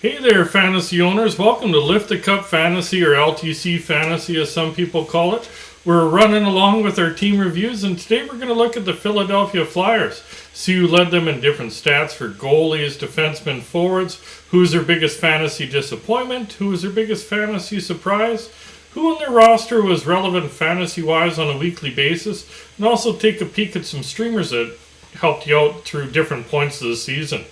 Hey there, fantasy owners. Welcome to Lift the Cup Fantasy, or LTC Fantasy as some people call it. We're running along with our team reviews, and today we're going to look at the Philadelphia Flyers. See who led them in different stats for goalies, defensemen, forwards, who's their biggest fantasy disappointment, who was their biggest fantasy surprise, who on their roster was relevant fantasy-wise on a weekly basis, and also take a peek at some streamers that helped you out through different points of the season.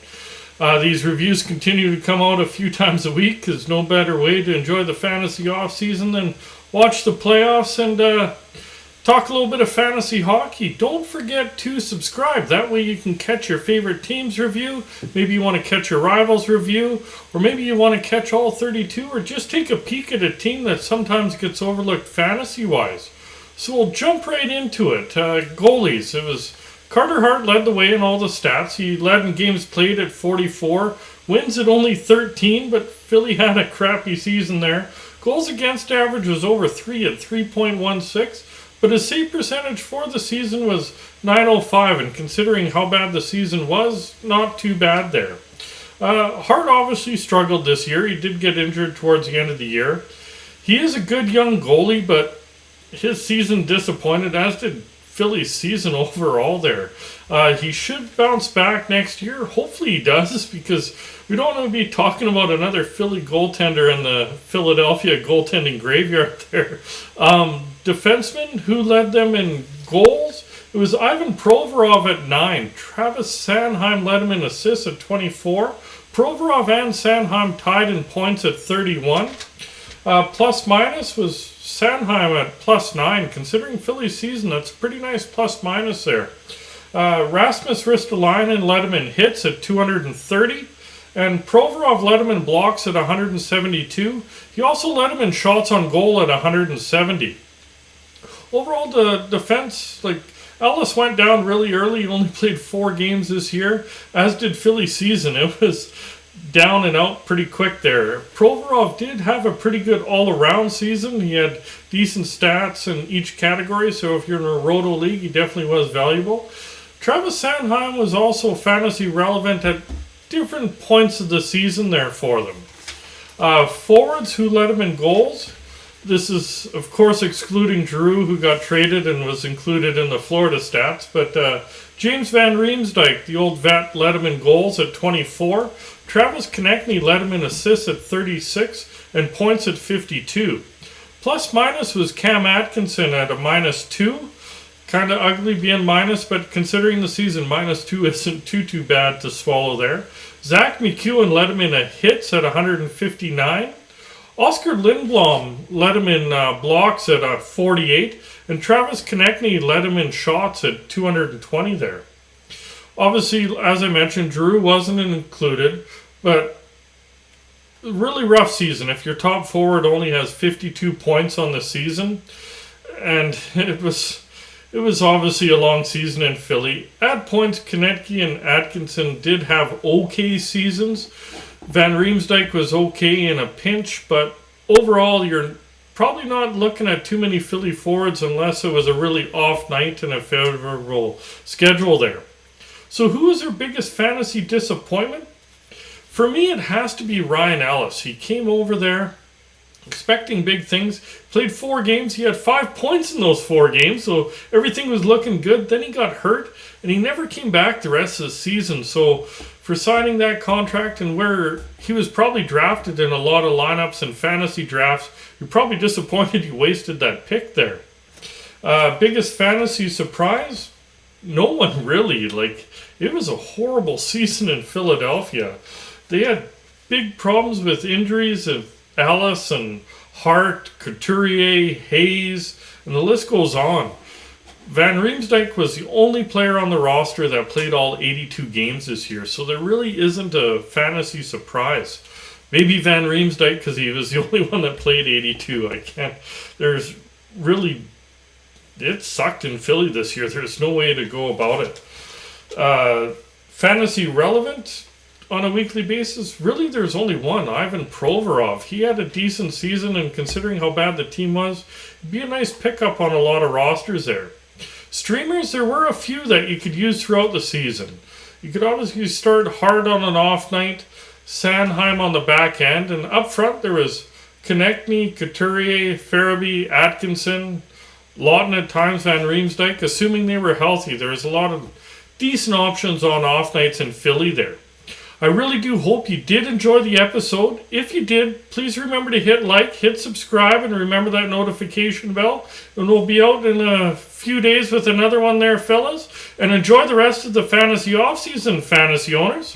These reviews continue to come out a few times a week. There's no better way to enjoy the fantasy off-season than watch the playoffs and talk a little bit of fantasy hockey. Don't forget to subscribe. That way you can catch your favorite team's review. Maybe you want to catch your rivals' review. Or maybe you want to catch all 32. Or just take a peek at a team that sometimes gets overlooked fantasy-wise. So we'll jump right into it. Goalies. It was Carter Hart led the way in all the stats. He led in games played at 44. Wins at only 13, but Philly had a crappy season there. Goals against average was over 3 at 3.16. But his save percentage for the season was .905, and considering how bad the season was, not too bad there. Hart obviously struggled this year. He did get injured towards the end of the year. He is a good young goalie, but his season disappointed, as did Philly's season overall there. He should bounce back next year. Hopefully he does, because we don't want to be talking about another Philly goaltender in the Philadelphia goaltending graveyard there. Defensemen, who led them in goals? It was Ivan Provorov at 9. Travis Sanheim led him in assists at 24. Provorov and Sanheim tied in points at 31. Plus minus was Sanheim at plus 9. Considering Philly's season, that's a pretty nice plus minus there. Rasmus Ristolainen led him in hits at 230. And Provorov led him in blocks at 172. He also led him in shots on goal at 170. Overall, the defense, Ellis went down really early. He only played 4 games this year, as did Philly's season. It was down and out pretty quick there. Provorov did have a pretty good all-around season. He had decent stats in each category, so if you're in a roto league, he definitely was valuable. Travis Sanheim was also fantasy relevant at different points of the season there for them. Forwards, who led him in goals? This is, of course, excluding Drew, who got traded and was included in the Florida stats. But James Van Riemsdyk, the old vet, led him in goals at 24. Travis Konechny led him in assists at 36 and points at 52. Plus minus was Cam Atkinson at a -2. Kind of ugly being minus, but considering the season, -2 isn't too bad to swallow there. Zach McEwen led him in hits at 159. Oscar Lindblom led him in blocks at 48, and Travis Konechny led him in shots at 220 there. Obviously, as I mentioned, Drew wasn't included, but really rough season. If your top forward only has 52 points on the season, and it was obviously a long season in Philly. At points, Konechny and Atkinson did have okay seasons. Van Riemsdyk was okay in a pinch, but overall you're probably not looking at too many Philly forwards unless it was a really off night and a favorable schedule there. So who is their biggest fantasy disappointment? For me, it has to be Ryan Ellis. He came over there expecting big things, played 4 games, he had 5 points in those 4 games, so everything was looking good. Then he got hurt, and he never came back the rest of the season. So for signing that contract, and where he was probably drafted in a lot of lineups and fantasy drafts, you're probably disappointed you wasted that pick there. Biggest fantasy surprise? No one really. It was a horrible season in Philadelphia. They had big problems with injuries of Ellis and Hart, Couturier, Hayes, and the list goes on. Van Riemsdyk was the only player on the roster that played all 82 games this year, so there really isn't a fantasy surprise. Maybe Van Riemsdyk, because he was the only one that played 82. It sucked in Philly this year. There's no way to go about it. Fantasy relevant on a weekly basis, really there's only one, Ivan Provorov. He had a decent season, and considering how bad the team was, it'd be a nice pickup on a lot of rosters there. Streamers, there were a few that you could use throughout the season. You could obviously start hard on an off night. Sanheim on the back end. And up front, there was Konechny, Couturier, Farabee, Atkinson, Lawton at times, Van Riemsdyk, assuming they were healthy. There was a lot of decent options on off nights in Philly there. I really do hope you did enjoy the episode. If you did, please remember to hit like, hit subscribe, and remember that notification bell. And we'll be out in a few days with another one there, fellas. And enjoy the rest of the fantasy offseason, fantasy owners.